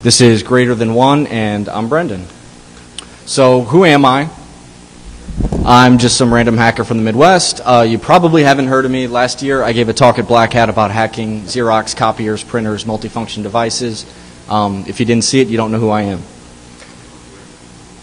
This is Greater Than One, and I'm Brendan. So who am I? I'm just some random hacker from the Midwest. You probably haven't heard of me. Last year I gave a talk at Black Hat about hacking Xerox copiers, printers, multifunction devices. If you didn't see it, you don't know who I am.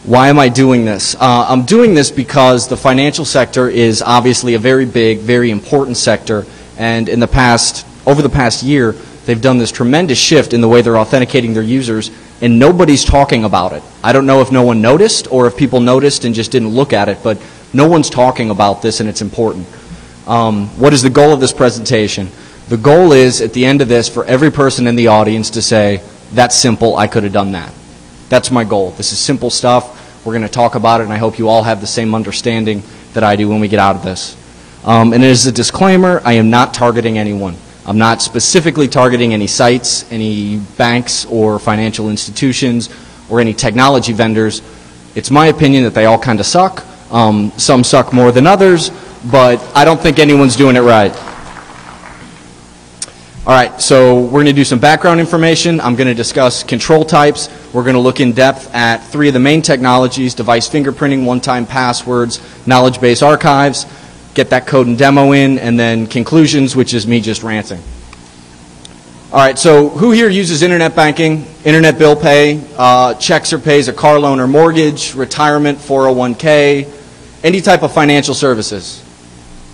Why am I doing this? I'm doing this because the financial sector is obviously a very big, very important sector, and over the past year, they've done this tremendous shift in the way they're authenticating their users, and nobody's talking about it. I don't know if no one noticed or if people noticed and just didn't look at it, but no one's talking about this, and it's important. What is the goal of this presentation? The goal is, at the end of this, for every person in the audience to say, that's simple, I could have done that. That's my goal. This is simple stuff. We're going to talk about it, and I hope you all have the same understanding that I do when we get out of this. And as a disclaimer, I am not targeting anyone. I'm not specifically targeting any sites, any banks or financial institutions, or any technology vendors. It's my opinion that they all kind of suck. Some suck more than others, but I don't think anyone's doing it right. All right, so we're going to do some background information. I'm going to discuss control types. We're going to look in depth at 3 of the main technologies: device fingerprinting, one-time passwords, knowledge base archives. Get that code and demo in, and then conclusions, which is me just ranting. All right, so who here uses internet banking, internet bill pay, checks or pays a car loan or mortgage, retirement, 401k, any type of financial services?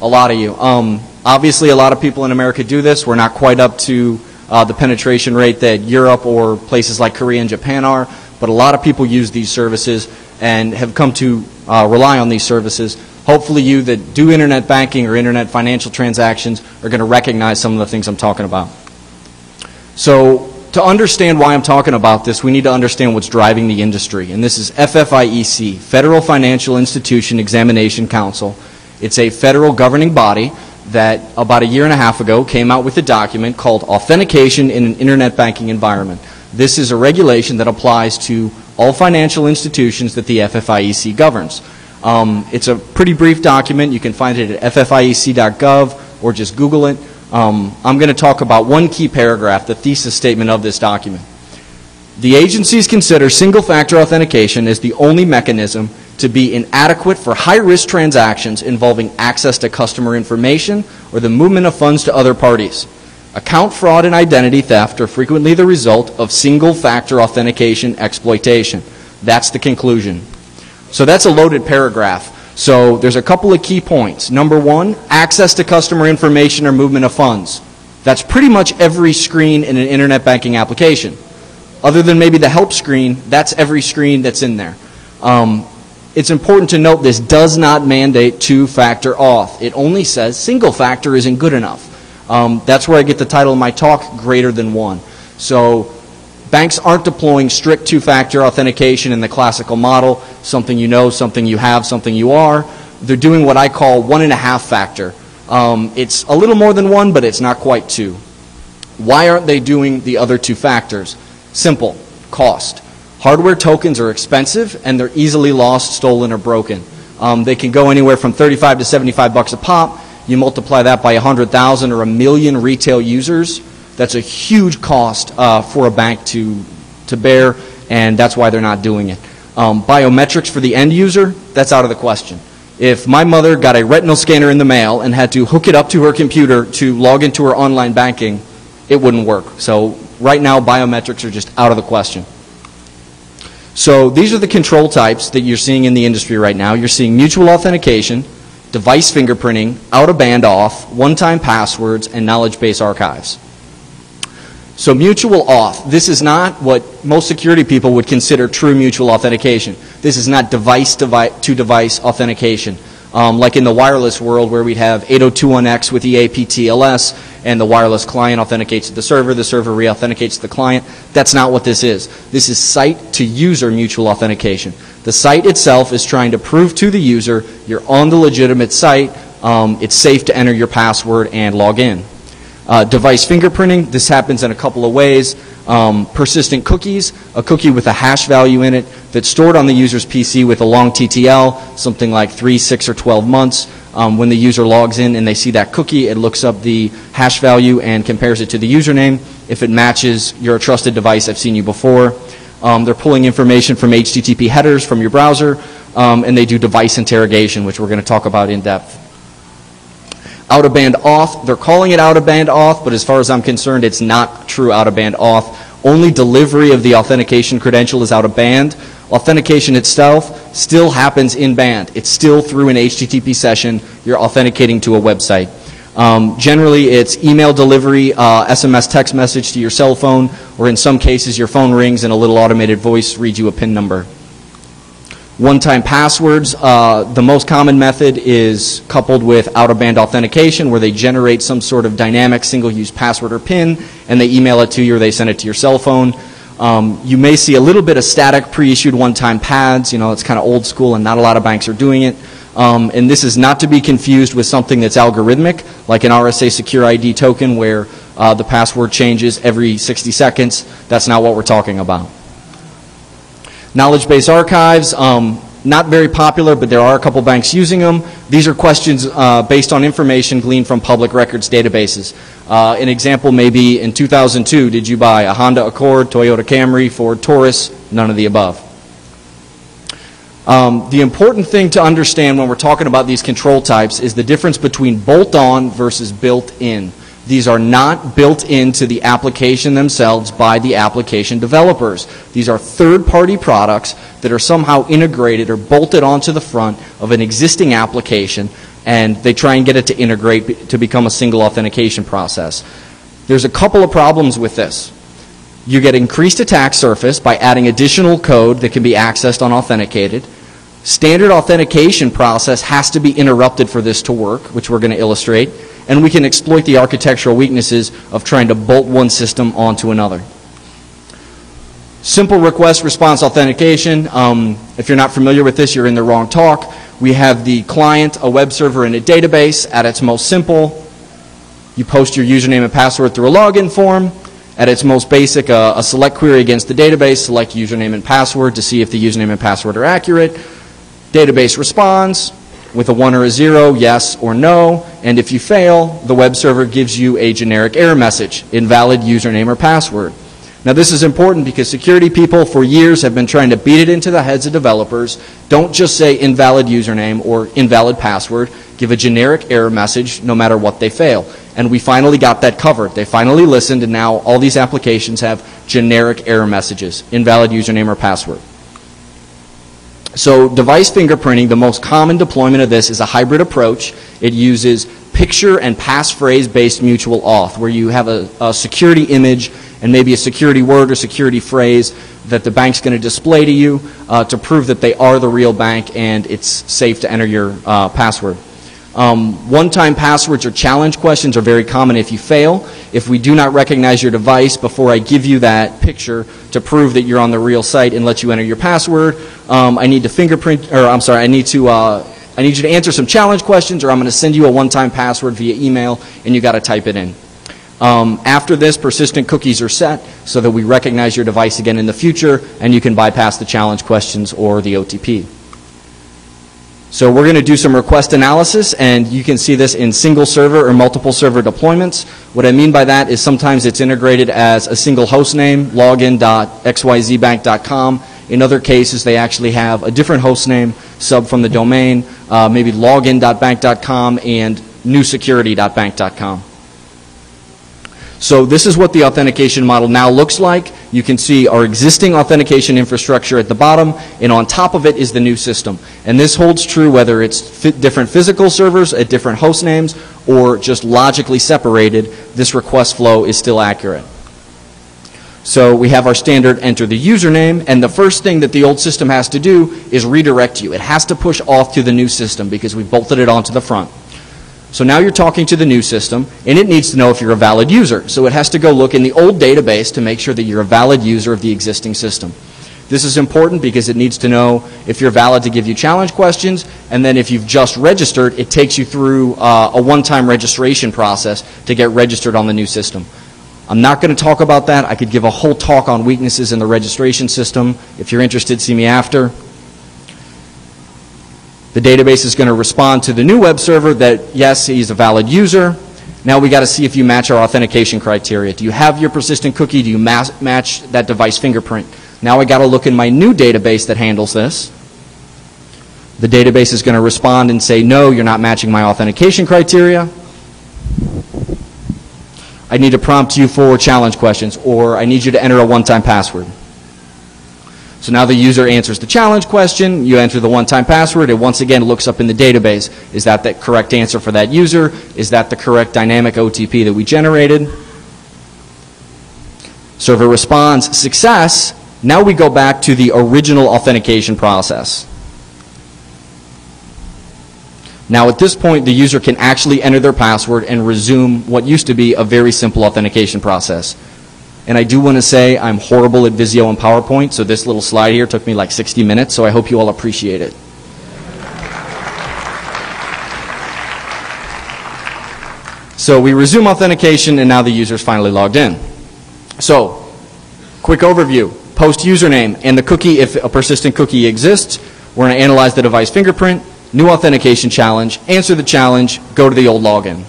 A lot of you. Obviously, a lot of people in America do this. We're not quite up to the penetration rate that Europe or places like Korea and Japan are, but a lot of people use these services and have come to rely on these services. Hopefully you that do internet banking or internet financial transactions are going to recognize some of the things I'm talking about. So to understand why I'm talking about this, we need to understand what's driving the industry. And this is FFIEC, Federal Financial Institution Examination Council. It's a federal governing body that about 1.5 years ago came out with a document called Authentication in an Internet Banking Environment. This is a regulation that applies to all financial institutions that the FFIEC governs. It's a pretty brief document. You can find it at ffiec.gov or just Google it. I'm going to talk about one key paragraph, the thesis statement of this document. The agencies consider single-factor authentication as the only mechanism to be inadequate for high-risk transactions involving access to customer information or the movement of funds to other parties. Account fraud and identity theft are frequently the result of single-factor authentication exploitation. That's the conclusion. So that's a loaded paragraph. So there's a couple of key points. Number 1, access to customer information or movement of funds. That's pretty much every screen in an internet banking application. Other than maybe the help screen, that's every screen that's in there. It's important to note this does not mandate two-factor auth. It only says single-factor isn't good enough. That's where I get the title of my talk, Greater Than One. So banks aren't deploying strict two-factor authentication in the classical model, something you know, something you have, something you are. They're doing what I call 1.5-factor. It's a little more than 1, but it's not quite 2. Why aren't they doing the other 2 factors? Simple, cost. Hardware tokens are expensive, and they're easily lost, stolen, or broken. They can go anywhere from $35 to $75 a pop. You multiply that by 100,000 or 1 million retail users. That's a huge cost for a bank to bear, and that's why they're not doing it. Biometrics for the end user, that's out of the question. If my mother got a retinal scanner in the mail and had to hook it up to her computer to log into her online banking, it wouldn't work. So right now, biometrics are just out of the question. So these are the control types that you're seeing in the industry right now. You're seeing mutual authentication, device fingerprinting, out-of-band auth, one-time passwords, and knowledge base archives. So mutual auth, this is not what most security people would consider true mutual authentication. This is not device-to-device authentication. Like in the wireless world where we'd have 8021X with EAP-TLS, and the wireless client authenticates to the server re-authenticates to the client. That's not what this is. This is site-to-user mutual authentication. The site itself is trying to prove to the user you're on the legitimate site, it's safe to enter your password and log in. Device fingerprinting, this happens in a couple of ways. Persistent cookies, a cookie with a hash value in it that's stored on the user's PC with a long TTL, something like 3, 6, or 12 months. When the user logs in and they see that cookie, it looks up the hash value and compares it to the username. If it matches, you're a trusted device, I've seen you before. They're pulling information from HTTP headers from your browser, and they do device interrogation, which we're going to talk about in depth. Out-of-band auth, they're calling it out-of-band auth, but as far as I'm concerned, it's not true out-of-band auth. Only delivery of the authentication credential is out-of-band. Authentication itself still happens in band. It's still through an HTTP session. You're authenticating to a website. Generally, it's email delivery, SMS text message to your cell phone, or in some cases, your phone rings and a little automated voice reads you a PIN number. One-time passwords, the most common method is coupled with out-of-band authentication, where they generate some sort of dynamic single-use password or PIN, and they email it to you or they send it to your cell phone. You may see a little bit of static pre-issued one-time pads. You know, it's kind of old school and not a lot of banks are doing it. And this is not to be confused with something that's algorithmic, like an RSA Secure ID token where the password changes every 60 seconds. That's not what we're talking about. Knowledge base archives, not very popular, but there are a couple banks using them. These are questions based on information gleaned from public records databases. An example may be in 2002, did you buy a Honda Accord, Toyota Camry, Ford Taurus? None of the above. The important thing to understand when we're talking about these control types is the difference between bolt-on versus built-in. These are not built into the application themselves by the application developers. These are third-party products that are somehow integrated or bolted onto the front of an existing application, and they try and get it to integrate to become a single authentication process. There's a couple of problems with this. You get increased attack surface by adding additional code that can be accessed unauthenticated. Standard authentication process has to be interrupted for this to work, which we're going to illustrate. And we can exploit the architectural weaknesses of trying to bolt one system onto another. Simple request response authentication. If you're not familiar with this, you're in the wrong talk. We have the client, a web server, and a database. At its most simple, you post your username and password through a login form. At its most basic, a select query against the database, select username and password to see if the username and password are accurate. Database responds with a 1 or a 0, yes or no, and if you fail, the web server gives you a generic error message, invalid username or password. Now this is important because security people for years have been trying to beat it into the heads of developers. Don't just say invalid username or invalid password. Give a generic error message no matter what they fail. And we finally got that covered. They finally listened, and now all these applications have generic error messages, invalid username or password. So device fingerprinting, the most common deployment of this is a hybrid approach. It uses picture and passphrase based mutual auth, where you have a security image and maybe a security word or security phrase that the bank's going to display to you to prove that they are the real bank and it's safe to enter your password. One-time passwords or challenge questions are very common if you fail. If we do not recognize your device before I give you that picture to prove that you're on the real site and let you enter your password, I need to fingerprint, or I'm sorry, I need you to answer some challenge questions, or I'm going to send you a one-time password via email, and you got to type it in. After this, persistent cookies are set so that we recognize your device again in the future, and you can bypass the challenge questions or the OTP. So we're going to do some request analysis, and you can see this in single server or multiple server deployments. What I mean by that is sometimes it's integrated as a single host name, login.xyzbank.com. In other cases, they actually have a different host name, sub from the domain, maybe login.bank.com and newsecurity.bank.com. So this is what the authentication model now looks like. You can see our existing authentication infrastructure at the bottom, and on top of it is the new system. And this holds true whether it's different physical servers at different host names or just logically separated. This request flow is still accurate. So we have our standard enter the username, and the first thing that the old system has to do is redirect you. It has to push off to the new system because we bolted it onto the front. So now you're talking to the new system, and it needs to know if you're a valid user. So it has to go look in the old database to make sure that you're a valid user of the existing system. This is important because it needs to know if you're valid to give you challenge questions, and then if you've just registered, it takes you through a one-time registration process to get registered on the new system. I'm not going to talk about that. I could give a whole talk on weaknesses in the registration system. If you're interested, see me after. The database is going to respond to the new web server that, yes, he's a valid user. Now we got to see if you match our authentication criteria. Do you have your persistent cookie? Do you match that device fingerprint? Now I got to look in my new database that handles this. The database is going to respond and say, no, you're not matching my authentication criteria. I need to prompt you for challenge questions, or I need you to enter a one-time password. So now the user answers the challenge question, you enter the one-time password, it once again looks up in the database. Is that the correct answer for that user? Is that the correct dynamic OTP that we generated? Server responds, success. Now we go back to the original authentication process. Now at this point, the user can actually enter their password and resume what used to be a very simple authentication process. And I do want to say I'm horrible at Visio and PowerPoint, so this little slide here took me like 60 minutes, so I hope you all appreciate it. So we resume authentication, and now the user's finally logged in. So, quick overview. Post username and the cookie, if a persistent cookie exists, we're going to analyze the device fingerprint, new authentication challenge, answer the challenge, go to the old login.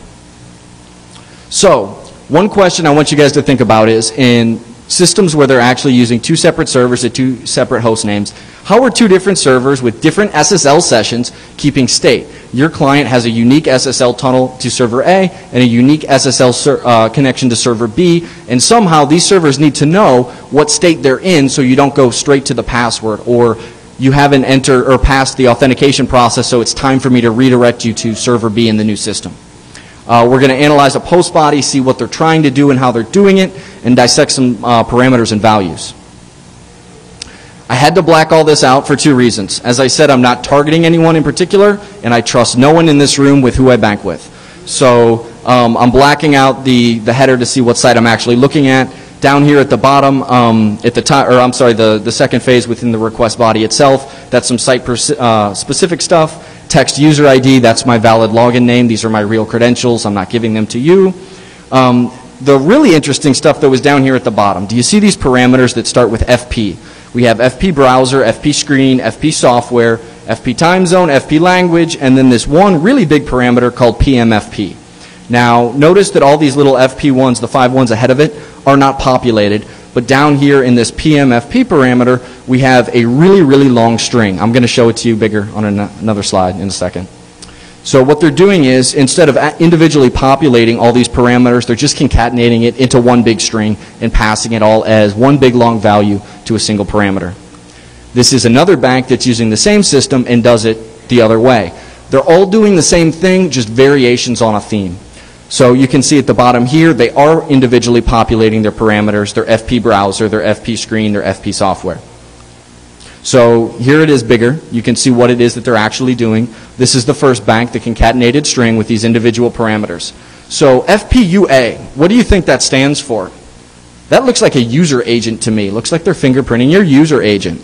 So, one question I want you guys to think about is, in systems where they're actually using two separate servers at two separate host names, how are two different servers with different SSL sessions keeping state? Your client has a unique SSL tunnel to server A and a unique SSL connection to server B, and somehow these servers need to know what state they're in so you don't go straight to the password, or you haven't entered or passed the authentication process, so it's time for me to redirect you to server B in the new system. We're going to analyze a post body, see what they're trying to do and how they're doing it, and dissect some parameters and values. I had to black all this out for two reasons. As I said, I'm not targeting anyone in particular, and I trust no one in this room with who I bank with. So I'm blacking out the header to see what site I'm actually looking at. Down here at the bottom, at the top, or I'm sorry, the second phase within the request body itself, that's some site specific stuff. Text user ID, that's my valid login name. These are my real credentials. I'm not giving them to you. The really interesting stuff that was down here at the bottom. Do you see these parameters that start with FP? We have FP browser, FP screen, FP software, FP time zone, FP language, and then this one really big parameter called PMFP. Now, notice that all these little FP ones, the 5 ones ahead of it, are not populated. But down here in this PMFP parameter, we have a really, really long string. I'm going to show it to you bigger on another slide in a second. So what they're doing is, instead of individually populating all these parameters, they're just concatenating it into one big string and passing it all as one big long value to a single parameter. This is another bank that's using the same system and does it the other way. They're all doing the same thing, just variations on a theme. So you can see at the bottom here, they are individually populating their parameters, their FP browser, their FP screen, their FP software. So here it is bigger. You can see what it is that they're actually doing. This is the first bank, the concatenated string with these individual parameters. So FPUA, what do you think that stands for? That looks like a user agent to me. Looks like they're fingerprinting your user agent.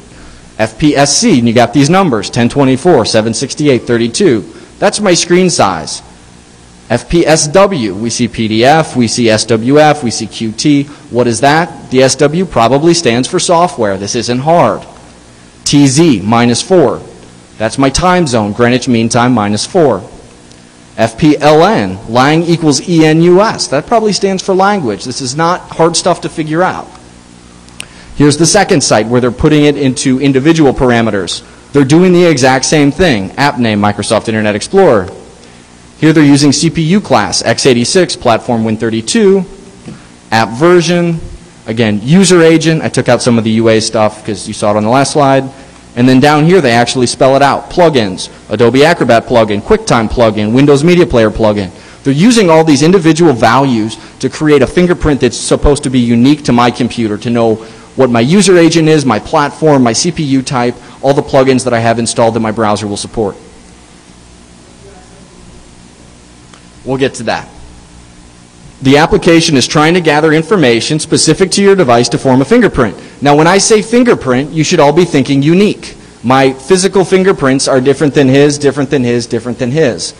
FPSC, and you got these numbers, 1024, 768, 32. That's my screen size. FPSW, we see PDF, we see SWF, we see QT. What is that? The SW probably stands for software. This isn't hard. TZ, -4. That's my time zone, Greenwich Mean Time, -4. FPLN, lang equals ENUS. That probably stands for language. This is not hard stuff to figure out. Here's the second site where they're putting it into individual parameters. They're doing the exact same thing. App name, Microsoft Internet Explorer. Here they're using CPU class, x86, platform Win32, app version, again, user agent. I took out some of the UA stuff because you saw it on the last slide. And then down here they actually spell it out. Plugins, Adobe Acrobat plugin, QuickTime plugin, Windows Media Player plugin. They're using all these individual values to create a fingerprint that's supposed to be unique to my computer, to know what my user agent is, my platform, my CPU type, all the plugins that I have installed that my browser will support. We'll get to that. The application is trying to gather information specific to your device to form a fingerprint. Now, when I say fingerprint, you should all be thinking unique. My physical fingerprints are different than his, different than his, different than his.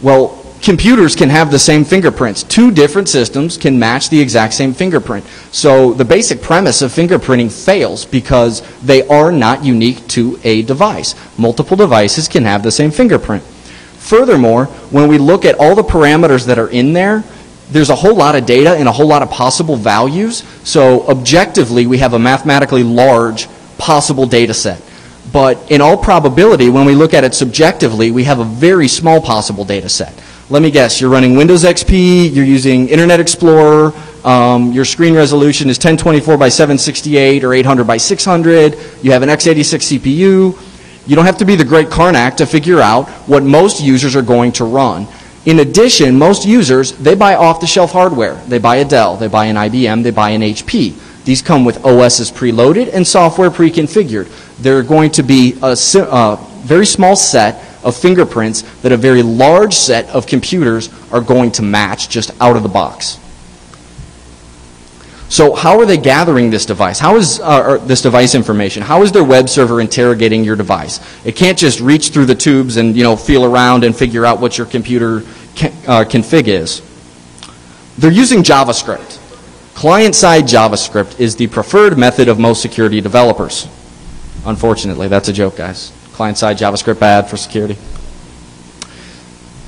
Well, computers can have the same fingerprints. Two different systems can match the exact same fingerprint. So the basic premise of fingerprinting fails because they are not unique to a device. Multiple devices can have the same fingerprint. Furthermore, when we look at all the parameters that are in there, there's a whole lot of data and a whole lot of possible values. So objectively, we have a mathematically large possible data set. But in all probability, when we look at it subjectively, we have a very small possible data set. Let me guess, you're running Windows XP, you're using Internet Explorer, your screen resolution is 1024 by 768 or 800 by 600, you have an x86 CPU. You don't have to be the great Karnak to figure out what most users are going to run. In addition, most users, they buy off-the-shelf hardware. They buy a Dell, they buy an IBM, they buy an HP. These come with OSs preloaded and software pre-configured. They're going to be a very small set of fingerprints that a very large set of computers are going to match just out of the box. So how are they gathering this device? How is this device information? How is their web server interrogating your device? It can't just reach through the tubes and feel around and figure out what your computer config is. They're using JavaScript. Client-side JavaScript is the preferred method of most security developers. Unfortunately, that's a joke, guys. Client-side JavaScript bad for security.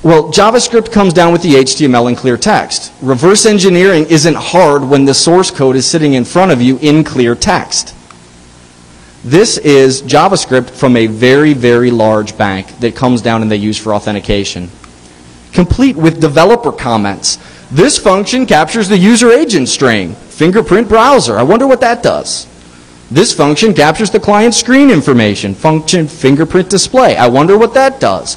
Well, JavaScript comes down with the HTML and clear text. Reverse engineering isn't hard when the source code is sitting in front of you in clear text. This is JavaScript from a very, very large bank that comes down and they use for authentication. Complete with developer comments. This function captures the user agent string, fingerprint browser. I wonder what that does. This function captures the client screen information, function fingerprint display. I wonder what that does.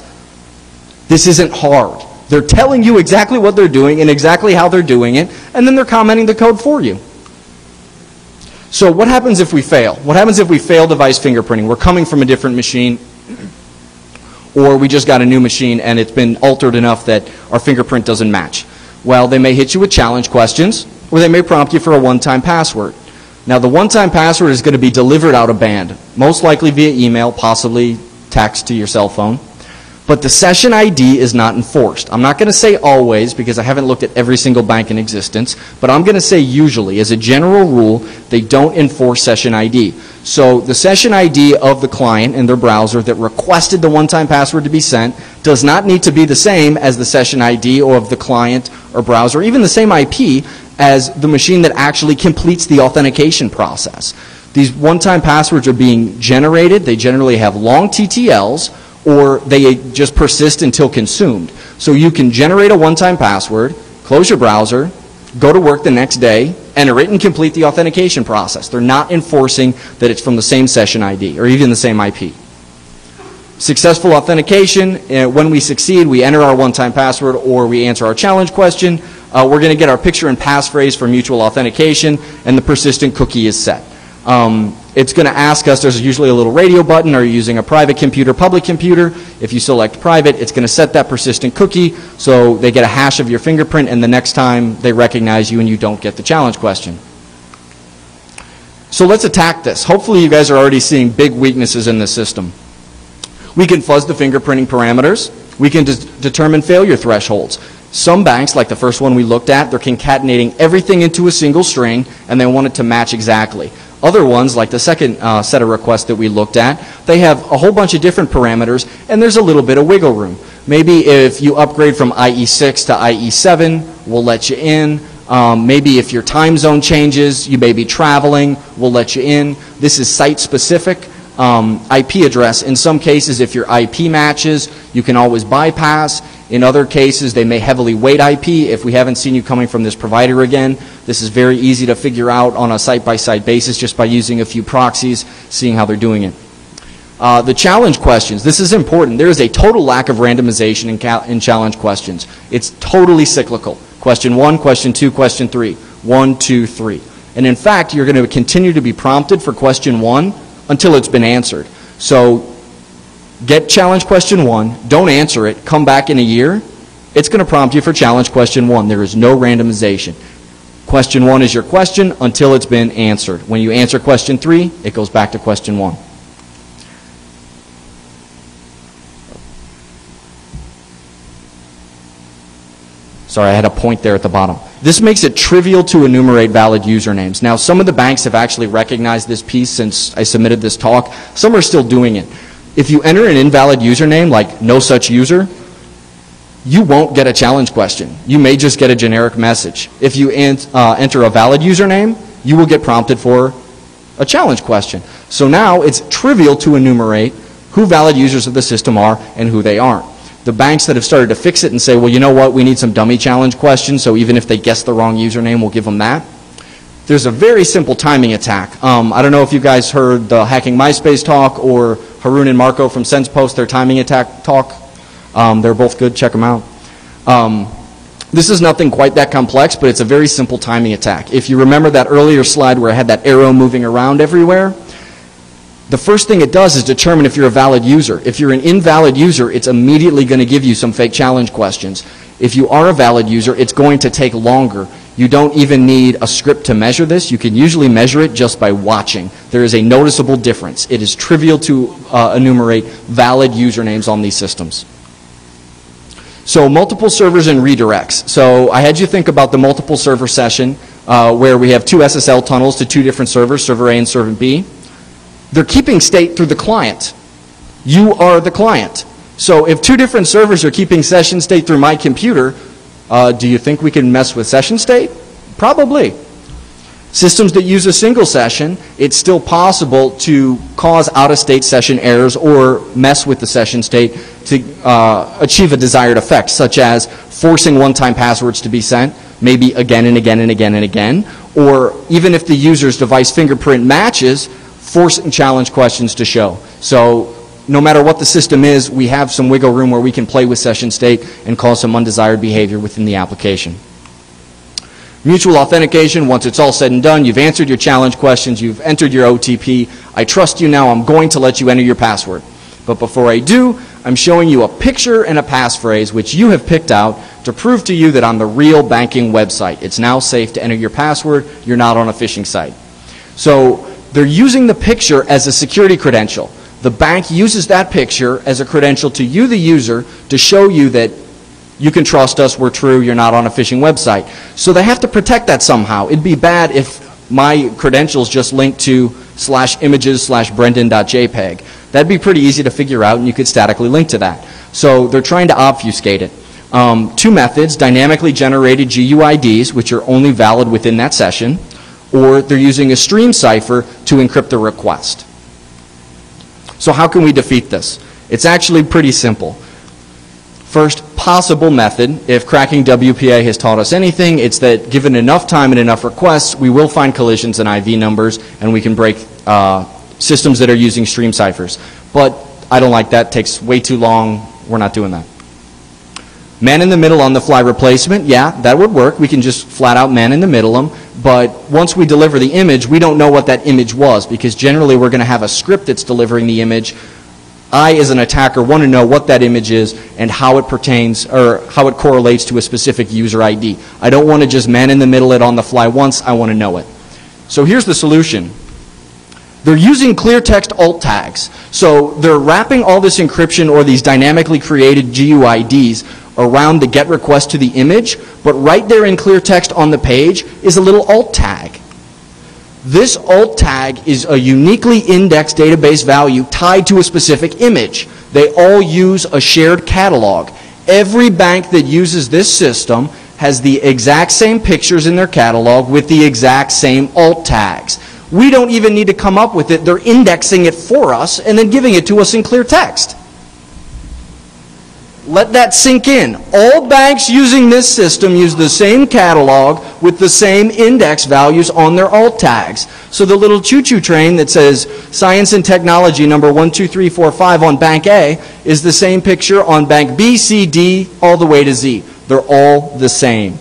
This isn't hard. They're telling you exactly what they're doing and exactly how they're doing it, and then they're commenting the code for you. So what happens if we fail? What happens if we fail device fingerprinting? We're coming from a different machine, or we just got a new machine and it's been altered enough that our fingerprint doesn't match. Well, they may hit you with challenge questions, or they may prompt you for a one-time password. Now, the one-time password is going to be delivered out of band, most likely via email, possibly text to your cell phone. But the session ID is not enforced. I'm not going to say always because I haven't looked at every single bank in existence, but I'm going to say usually, as a general rule, they don't enforce session ID. So the session ID of the client in their browser that requested the one-time password to be sent does not need to be the same as the session ID or of the client or browser, even the same IP as the machine that actually completes the authentication process. These one-time passwords are being generated. They generally have long TTLs, or they just persist until consumed. So you can generate a one-time password, close your browser, go to work the next day, enter it, and complete the authentication process. They're not enforcing that it's from the same session ID or even the same IP. Successful authentication, when we succeed, we enter our one-time password or we answer our challenge question. We're going to get our picture and passphrase for mutual authentication, and the persistent cookie is set. It's going to ask us, there's usually a little radio button, are you using a private computer, public computer? If you select private, it's going to set that persistent cookie so they get a hash of your fingerprint, and the next time they recognize you and you don't get the challenge question. So let's attack this. Hopefully you guys are already seeing big weaknesses in this system. We can fuzz the fingerprinting parameters. We can determine failure thresholds. Some banks, like the first one we looked at, they're concatenating everything into a single string and they want it to match exactly. Other ones, like the second set of requests that we looked at, they have a whole bunch of different parameters and there's a little bit of wiggle room. Maybe if you upgrade from IE6 to IE7, we'll let you in. Maybe if your time zone changes, you may be traveling, we'll let you in. This is site-specific. IP address. In some cases, if your IP matches, you can always bypass. In other cases, they may heavily weight IP. If we haven't seen you coming from this provider again, this is very easy to figure out on a site-by-site basis just by using a few proxies, seeing how they're doing it. The challenge questions, this is important. There is a total lack of randomization in challenge questions. It's totally cyclical. Question 1, question 2, question 3. 1, 2, 3. And in fact, you're going to continue to be prompted for question 1 until it's been answered. So get challenge question 1, don't answer it, come back in a year, it's going to prompt you for challenge question 1. There is no randomization. Question 1 is your question until it's been answered. When you answer question 3, it goes back to question 1. Sorry, I had a point there at the bottom. This makes it trivial to enumerate valid usernames. Now, some of the banks have actually recognized this piece since I submitted this talk. Some are still doing it. If you enter an invalid username, like no such user, you won't get a challenge question. You may just get a generic message. If you enter a valid username, you will get prompted for a challenge question. So now it's trivial to enumerate who valid users of the system are and who they aren't. The banks that have started to fix it and say, well, you know what, we need some dummy challenge questions, so even if they guess the wrong username, we'll give them that. There's a very simple timing attack. I don't know if you guys heard the Hacking MySpace talk or Haroon and Marco from SensePost, their timing attack talk. They're both good, check them out. This is nothing quite that complex, but it's a very simple timing attack. If you remember that earlier slide where I had that arrow moving around everywhere, the first thing it does is determine if you're a valid user. If you're an invalid user, it's immediately going to give you some fake challenge questions. If you are a valid user, it's going to take longer. You don't even need a script to measure this. You can usually measure it just by watching. There is a noticeable difference. It is trivial to enumerate valid usernames on these systems. So multiple servers and redirects. So I had you think about the multiple server session where we have two SSL tunnels to two different servers, server A and server B. They're keeping state through the client. You are the client. So if two different servers are keeping session state through my computer, do you think we can mess with session state? Probably. Systems that use a single session, it's still possible to cause out-of-state session errors or mess with the session state to achieve a desired effect, such as forcing one-time passwords to be sent, maybe again and again and again and again, or even if the user's device fingerprint matches, forcing challenge questions to show. So no matter what the system is, we have some wiggle room where we can play with session state and cause some undesired behavior within the application. Mutual authentication, once it's all said and done, you've answered your challenge questions, you've entered your OTP. I trust you now, I'm going to let you enter your password. But before I do, I'm showing you a picture and a passphrase which you have picked out to prove to you that on the real banking website, it's now safe to enter your password, you're not on a phishing site. So they're using the picture as a security credential. The bank uses that picture as a credential to you, the user, to show you that you can trust us, we're true, you're not on a phishing website. So they have to protect that somehow. It'd be bad if my credentials just linked to /images/brendan.jpg. That'd be pretty easy to figure out and you could statically link to that. So they're trying to obfuscate it. Two methods, dynamically generated GUIDs, which are only valid within that session, or they're using a stream cipher to encrypt the request. So how can we defeat this? It's actually pretty simple. First possible method, if cracking WPA has taught us anything, it's that given enough time and enough requests, we will find collisions in IV numbers and we can break systems that are using stream ciphers. But I don't like that, it takes way too long, we're not doing that. Man in the middle on the fly replacement, yeah, that would work. We can just flat out man in the middle them. But once we deliver the image, we don't know what that image was because generally we're going to have a script that's delivering the image. I, as an attacker, want to know what that image is and how it pertains or how it correlates to a specific user ID. I don't want to just man in the middle it on the fly once, I want to know it. So here's the solution. They're using clear text alt tags. So they're wrapping all this encryption or these dynamically created GUIDs around the GET request to the image, but right there in clear text on the page is a little alt tag. This alt tag is a uniquely indexed database value tied to a specific image. They all use a shared catalog. Every bank that uses this system has the exact same pictures in their catalog with the exact same alt tags. We don't even need to come up with it. They're indexing it for us and then giving it to us in clear text. Let that sink in. All banks using this system use the same catalog with the same index values on their alt tags. So the little choo-choo train that says Science and Technology number 12345 on Bank A is the same picture on Bank B, C, D, all the way to Z. They're all the same.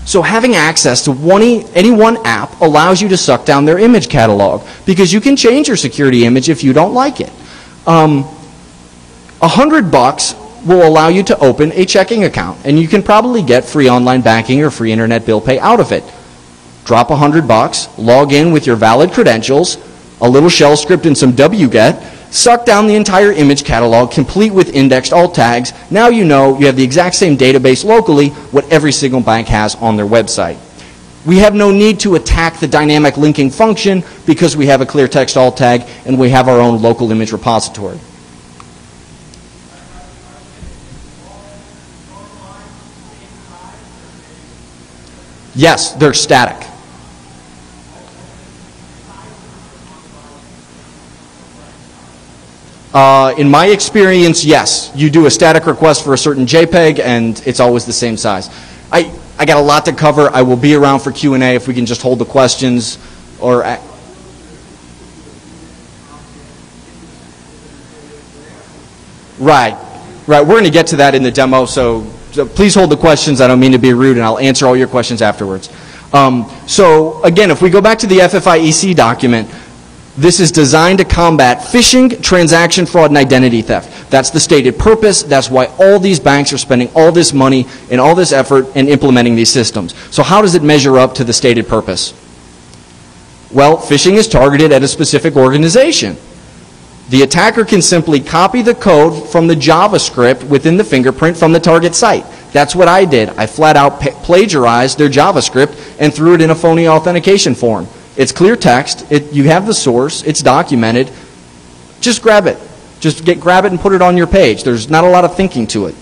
So having access to any one app allows you to suck down their image catalog because you can change your security image if you don't like it. $100 will allow you to open a checking account, and you can probably get free online banking or free internet bill pay out of it. Drop $100, log in with your valid credentials, a little shell script and some wget, suck down the entire image catalog, complete with indexed alt tags. Now you know you have the exact same database locally, what every single bank has on their website. We have no need to attack the dynamic linking function because we have a clear text alt tag and we have our own local image repository. Yes, they're static. In my experience, yes. You do a static request for a certain JPEG, and it's always the same size. I got a lot to cover. I will be around for Q&A if we can just hold the questions. Or Right. We're going to get to that in the demo, so please hold the questions. I don't mean to be rude, and I'll answer all your questions afterwards. So again, if we go back to the FFIEC document, this is designed to combat phishing, transaction fraud, and identity theft. That's the stated purpose. That's why all these banks are spending all this money and all this effort in implementing these systems. So how does it measure up to the stated purpose? Well, phishing is targeted at a specific organization. The attacker can simply copy the code from the JavaScript within the fingerprint from the target site. That's what I did. I flat out plagiarized their JavaScript and threw it in a phony authentication form. It's clear text. You have the source. It's documented. Just grab it. Grab it and put it on your page. There's not a lot of thinking to it.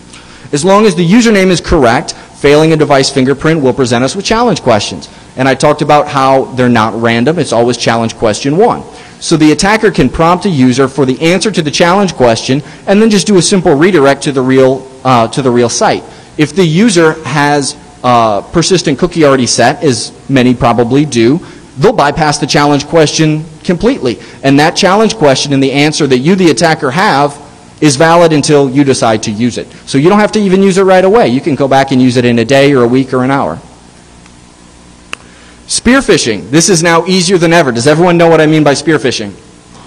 As long as the username is correct, failing a device fingerprint will present us with challenge questions. And I talked about how they're not random. It's always challenge question 1. So the attacker can prompt a user for the answer to the challenge question and then just do a simple redirect to the real site. If the user has a persistent cookie already set, as many probably do, they'll bypass the challenge question completely. And that challenge question and the answer that you, the attacker, have is valid until you decide to use it. So you don't have to even use it right away. You can go back and use it in a day or a week or an hour. Spear phishing. This is now easier than ever. Does everyone know what I mean by spear phishing?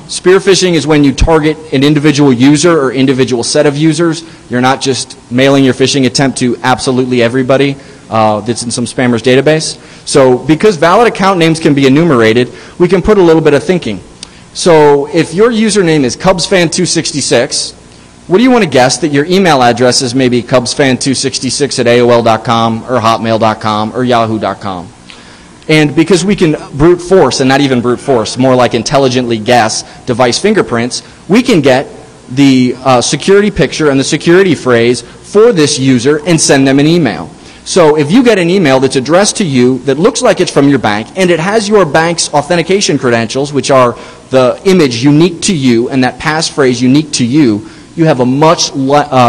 Spear phishing is when you target an individual user or individual set of users. You're not just mailing your phishing attempt to absolutely everybody that's in some spammer's database. So because valid account names can be enumerated, we can put a little bit of thinking. So if your username is CubsFan266, what do you want to guess that your email address is maybe CubsFan266@AOL.com or Hotmail.com or Yahoo.com? And because we can brute force, and not even brute force, more like intelligently guess device fingerprints, we can get the security picture and the security phrase for this user and send them an email. So if you get an email that's addressed to you that looks like it's from your bank and it has your bank's authentication credentials, which are the image unique to you and that passphrase unique to you, you have a much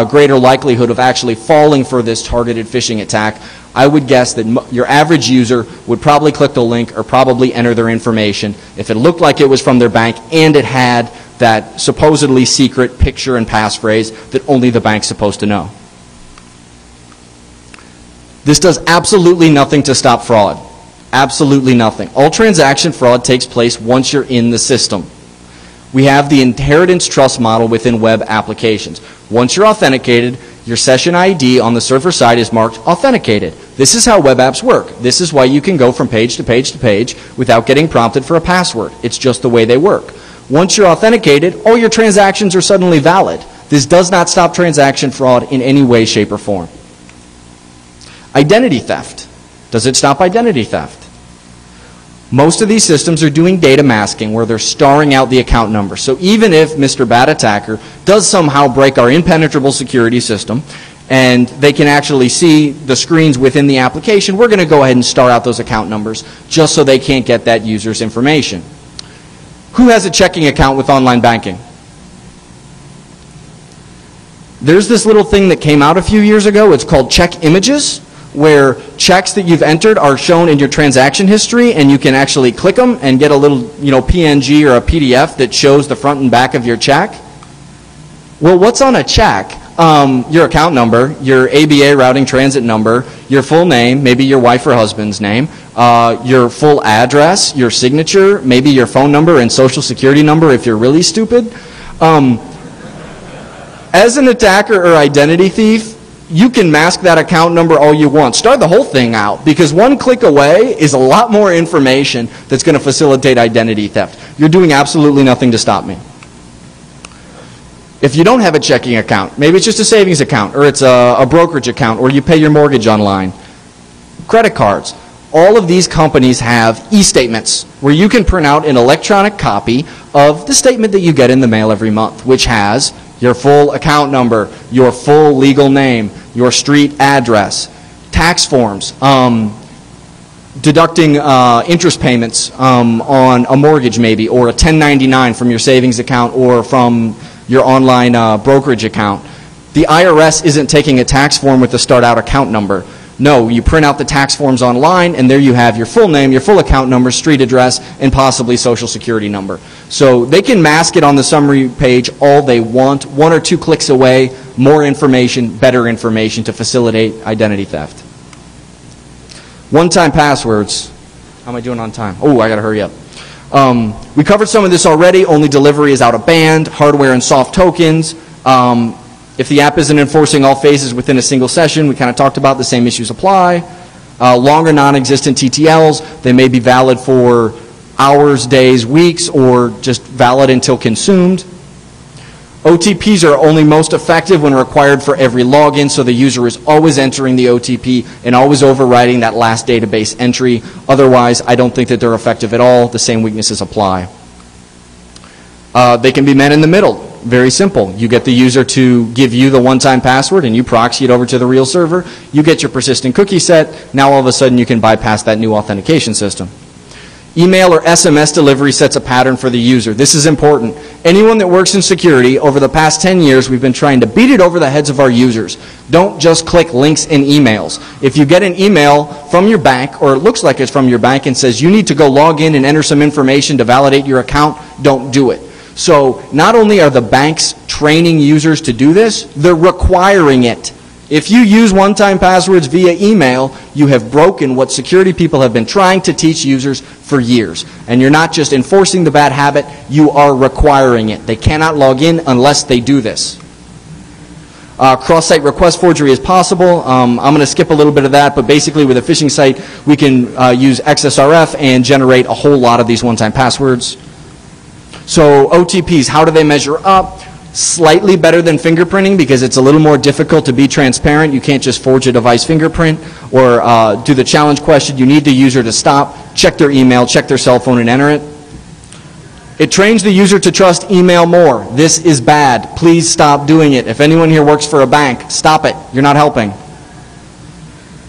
greater likelihood of actually falling for this targeted phishing attack. I would guess that your average user would probably click the link or probably enter their information if it looked like it was from their bank and it had that supposedly secret picture and passphrase that only the bank's supposed to know. This does absolutely nothing to stop fraud. Absolutely nothing. All transaction fraud takes place once you're in the system. We have the inheritance trust model within web applications. Once you're authenticated, your session ID on the server side is marked authenticated. This is how web apps work. This is why you can go from page to page to page without getting prompted for a password. It's just the way they work. Once you're authenticated, all your transactions are suddenly valid. This does not stop transaction fraud in any way, shape, or form. Identity theft. Does it stop identity theft? Most of these systems are doing data masking where they're starring out the account number. So even if Mr. Bad Attacker does somehow break our impenetrable security system and they can actually see the screens within the application, we're going to go ahead and star out those account numbers just so they can't get that user's information. Who has a checking account with online banking? There's this little thing that came out a few years ago. It's called check images, where checks that you've entered are shown in your transaction history, and you can actually click them and get a little, PNG or a PDF that shows the front and back of your check. Well, what's on a check? Your account number, your ABA routing transit number, your full name, maybe your wife or husband's name, your full address, your signature, maybe your phone number and social security number if you're really stupid. As an attacker or identity thief, you can mask that account number all you want. Start the whole thing out, because one click away is a lot more information that's going to facilitate identity theft. You're doing absolutely nothing to stop me. If you don't have a checking account, maybe it's just a savings account, or it's a brokerage account, or you pay your mortgage online, credit cards. All of these companies have e-statements where you can print out an electronic copy of the statement that you get in the mail every month, which has your full account number, your full legal name, your street address, tax forms, deducting interest payments on a mortgage maybe, or a 1099 from your savings account or from your online brokerage account. The IRS isn't taking a tax form with the start out account number. No, you print out the tax forms online, and there you have your full name, your full account number, street address, and possibly social security number. So they can mask it on the summary page all they want. 1 or 2 clicks away, more information, better information to facilitate identity theft. One-time passwords. How am I doing on time? Oh, I got to hurry up. We covered some of this already. Only delivery is out of band, hardware and soft tokens. If the app isn't enforcing all phases within a single session, we kind of talked about the same issues apply. Longer non-existent TTLs, they may be valid for hours, days, weeks, or just valid until consumed. OTPs are only most effective when required for every login, so the user is always entering the OTP and always overriding that last database entry. Otherwise, I don't think that they're effective at all. The same weaknesses apply. They can be met in the middle. Very simple. You get the user to give you the one-time password and you proxy it over to the real server. You get your persistent cookie set. Now all of a sudden you can bypass that new authentication system. Email or SMS delivery sets a pattern for the user. This is important. Anyone that works in security, over the past 10 years, we've been trying to beat it over the heads of our users. Don't just click links in emails. If you get an email from your bank, or it looks like it's from your bank, and says you need to go log in and enter some information to validate your account, don't do it. So not only are the banks training users to do this, they're requiring it. If you use one-time passwords via email, you have broken what security people have been trying to teach users for years. And you're not just enforcing the bad habit, you are requiring it. They cannot log in unless they do this. Cross-site request forgery is possible. I'm going to skip a little bit of that, but basically with a phishing site, we can use XSRF and generate a whole lot of these one-time passwords. So OTPs, how do they measure up? Slightly better than fingerprinting because it's a little more difficult to be transparent. You can't just forge a device fingerprint or do the challenge question. You need the user to stop, check their email, check their cell phone, and enter it. It trains the user to trust email more. This is bad. Please stop doing it. If anyone here works for a bank, stop it. You're not helping.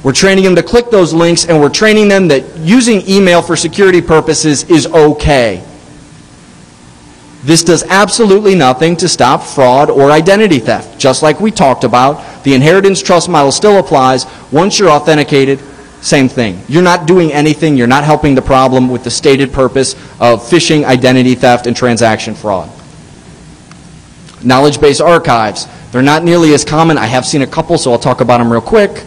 We're training them to click those links, and we're training them that using email for security purposes is okay. This does absolutely nothing to stop fraud or identity theft. Just like we talked about, the inheritance trust model still applies. Once you're authenticated, same thing. You're not doing anything. You're not helping the problem with the stated purpose of phishing, identity theft, and transaction fraud. Knowledge base archives. They're not nearly as common. I have seen a couple, so I'll talk about them real quick.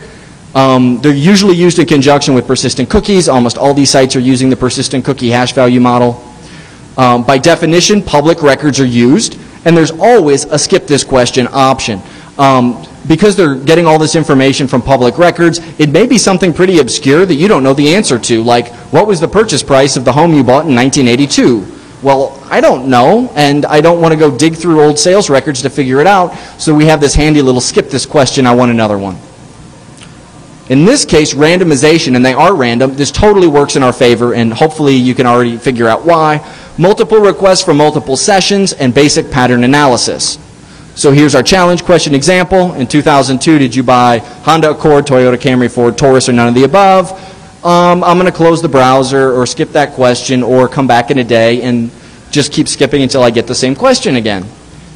They're usually used in conjunction with persistent cookies. Almost all these sites are using the persistent cookie hash value model. By definition, public records are used, and there's always a skip this question option. Because they're getting all this information from public records, it may be something pretty obscure that you don't know the answer to, like what was the purchase price of the home you bought in 1982? Well, I don't know, and I don't want to go dig through old sales records to figure it out, so we have this handy little skip this question, I want another one. In this case, randomization, and they are random, this totally works in our favor, and hopefully you can already figure out why. Multiple requests for multiple sessions and basic pattern analysis. So here's our challenge question example. In 2002, did you buy Honda Accord, Toyota Camry, Ford Taurus, or none of the above? I'm going to close the browser or skip that question or come back in a day and just keep skipping until I get the same question again.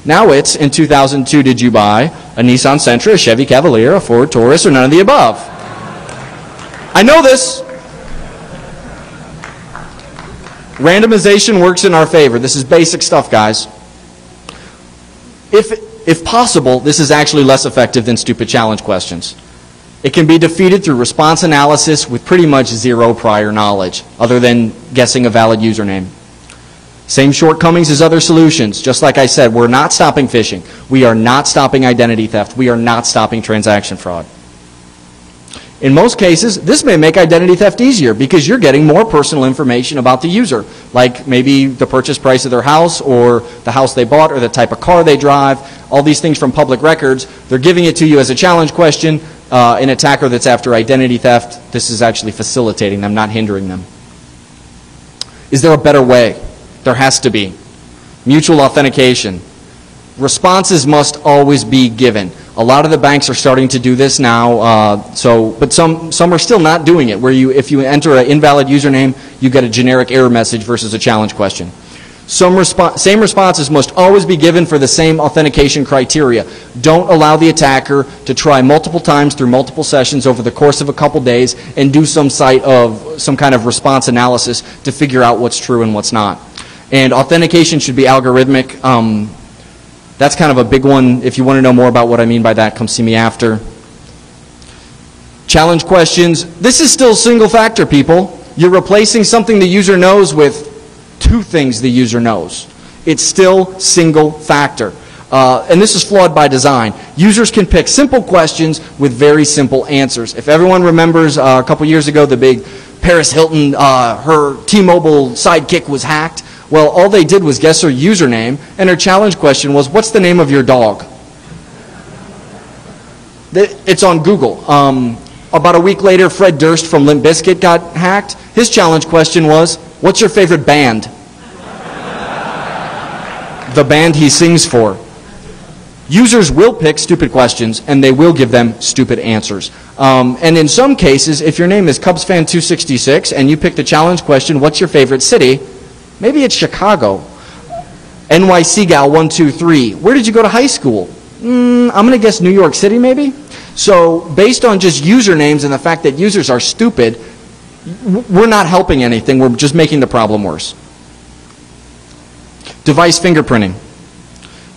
Now it's, in 2002, did you buy a Nissan Sentra, a Chevy Cavalier, a Ford Taurus, or none of the above? I know this. Randomization works in our favor. This is basic stuff, guys. If possible, this is actually less effective than stupid challenge questions. It can be defeated through response analysis with pretty much zero prior knowledge, other than guessing a valid username. Same shortcomings as other solutions. Just like I said, we're not stopping phishing. We are not stopping identity theft. We are not stopping transaction fraud. In most cases, this may make identity theft easier because you're getting more personal information about the user, like maybe the purchase price of their house or the house they bought or the type of car they drive, all these things from public records. They're giving it to you as a challenge question. An attacker that's after identity theft, this is actually facilitating them, not hindering them. Is there a better way? There has to be. Mutual authentication. Responses must always be given. A lot of the banks are starting to do this now, but some are still not doing it, where if you enter an invalid username, you get a generic error message versus a challenge question. Same responses must always be given for the same authentication criteria. Don't allow the attacker to try multiple times through multiple sessions over the course of a couple days and do some kind of response analysis to figure out what's true and what's not. And authentication should be algorithmic. That's kind of a big one. If you want to know more about what I mean by that, come see me after. Challenge questions. This is still single factor, people. You're replacing something the user knows with two things the user knows. It's still single factor. And this is flawed by design. Users can pick simple questions with very simple answers. If everyone remembers a couple years ago, the big Paris Hilton, her T-Mobile sidekick was hacked. Well, all they did was guess her username, and her challenge question was, what's the name of your dog? It's on Google. About a week later, Fred Durst from Limp Bizkit got hacked. His challenge question was, what's your favorite band? The band he sings for. Users will pick stupid questions, and they will give them stupid answers. And in some cases, if your name is CubsFan266, and you pick the challenge question, what's your favorite city? Maybe it's Chicago. NYCgal123. Where did you go to high school? I'm going to guess New York City, maybe? So based on just usernames and the fact that users are stupid, we're not helping anything. We're just making the problem worse. Device fingerprinting.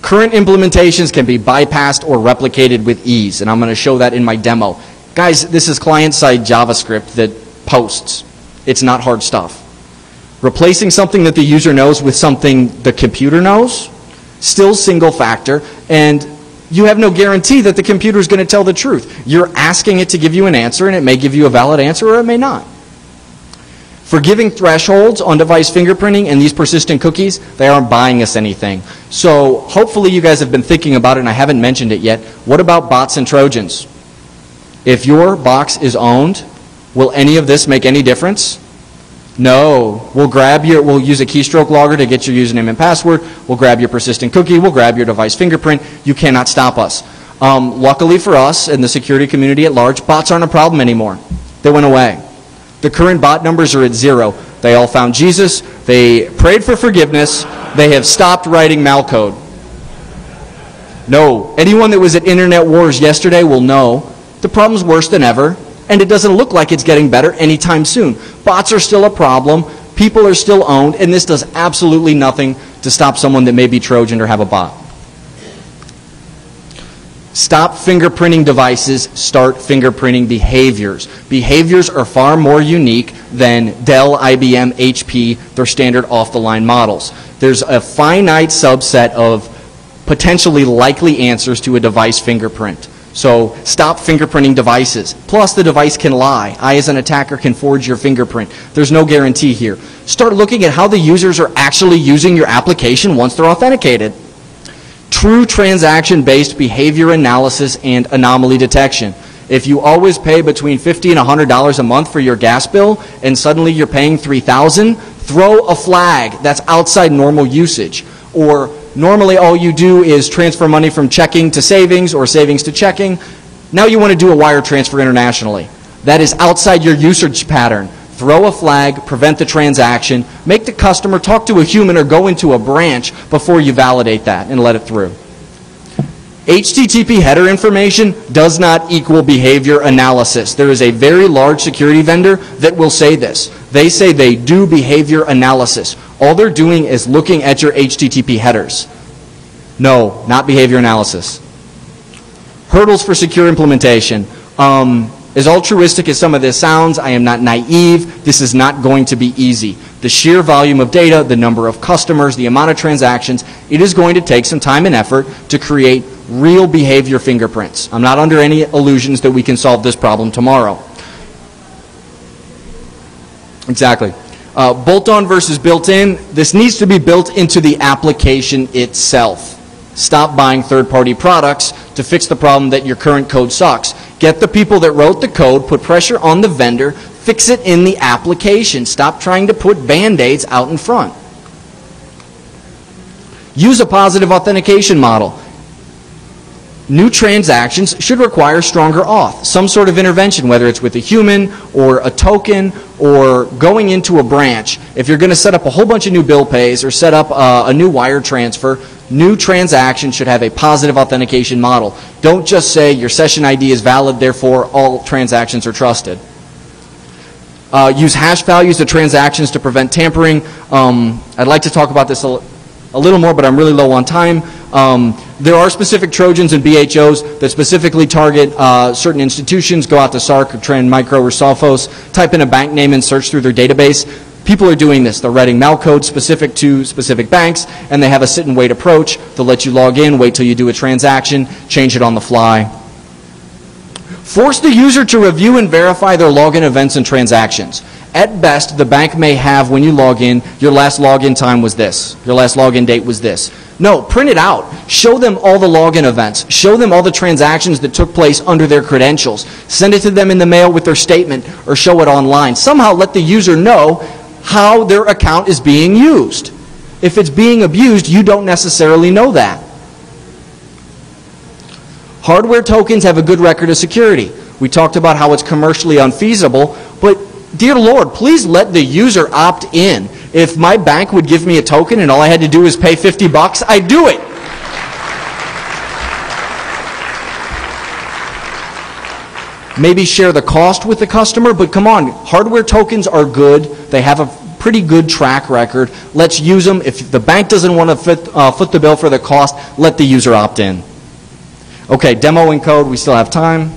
Current implementations can be bypassed or replicated with ease, and I'm going to show that in my demo. Guys, this is client-side JavaScript that posts. It's not hard stuff. Replacing something that the user knows with something the computer knows, still single factor, and you have no guarantee that the computer is going to tell the truth. You're asking it to give you an answer, and it may give you a valid answer or it may not. For giving thresholds on device fingerprinting and these persistent cookies, they aren't buying us anything. So hopefully you guys have been thinking about it, and I haven't mentioned it yet. What about bots and Trojans? If your box is owned, will any of this make any difference? No. We'll use a keystroke logger to get your username and password. We'll grab your persistent cookie. We'll grab your device fingerprint. You cannot stop us. Luckily for us and the security community at large, bots aren't a problem anymore. They went away. The current bot numbers are at 0. They all found Jesus. They prayed for forgiveness. They have stopped writing malcode. No. Anyone that was at Internet Wars yesterday will know the problem's worse than ever. And it doesn't look like it's getting better anytime soon. Bots are still a problem, people are still owned, and this does absolutely nothing to stop someone that may be Trojan or have a bot. Stop fingerprinting devices, start fingerprinting behaviors. Behaviors are far more unique than Dell, IBM, HP, their standard off-the-line models. There's a finite subset of potentially likely answers to a device fingerprint. So stop fingerprinting devices. Plus, the device can lie. I, as an attacker, can forge your fingerprint. There's no guarantee here. Start looking at how the users are actually using your application once they're authenticated. True transaction-based behavior analysis and anomaly detection. If you always pay between $50 and $100 a month for your gas bill, and suddenly you're paying $3,000, throw a flag. That's outside normal usage. Or normally all you do is transfer money from checking to savings or savings to checking. Now you want to do a wire transfer internationally. That is outside your usage pattern. Throw a flag, prevent the transaction, make the customer talk to a human or go into a branch before you validate that and let it through. HTTP header information does not equal behavior analysis. There is a very large security vendor that will say this. They say they do behavior analysis. All they're doing is looking at your HTTP headers. No, not behavior analysis. Hurdles for secure implementation. As altruistic as some of this sounds, I am not naive. This is not going to be easy. The sheer volume of data, the number of customers, the amount of transactions, it is going to take some time and effort to create real behavior fingerprints. I'm not under any illusions that we can solve this problem tomorrow. Exactly. Bolt-on versus built-in, this needs to be built into the application itself. Stop buying third-party products to fix the problem that your current code sucks. Get the people that wrote the code, put pressure on the vendor, fix it in the application. Stop trying to put Band-Aids out in front. Use a positive authentication model. New transactions should require stronger auth, some sort of intervention, whether it's with a human or a token or going into a branch. If you're going to set up a whole bunch of new bill pays or set up a new wire transfer, new transactions should have a positive authentication model. Don't just say your session ID is valid, therefore all transactions are trusted. Use hash values of transactions to prevent tampering. I'd like to talk about this a little more, but I'm really low on time. There are specific Trojans and BHOs that specifically target certain institutions. Go out to SARC or Trend Micro or Sophos, type in a bank name and search through their database. People are doing this. They're writing malcode specific to specific banks, and they have a sit and wait approach. They'll let you log in, wait till you do a transaction, change it on the fly. Force the user to review and verify their login events and transactions. At best, the bank may have, when you log in, your last login time was this. Your last login date was this. No, print it out. Show them all the login events. Show them all the transactions that took place under their credentials. Send it to them in the mail with their statement or show it online. Somehow let the user know how their account is being used. If it's being abused, you don't necessarily know that. Hardware tokens have a good record of security. We talked about how it's commercially unfeasible, but dear Lord, please let the user opt in. If my bank would give me a token and all I had to do was pay $50, I'd do it. Maybe share the cost with the customer, but come on, hardware tokens are good. They have a pretty good track record. Let's use them. If the bank doesn't want to foot the bill for the cost, let the user opt in. Okay, demo and code, we still have time.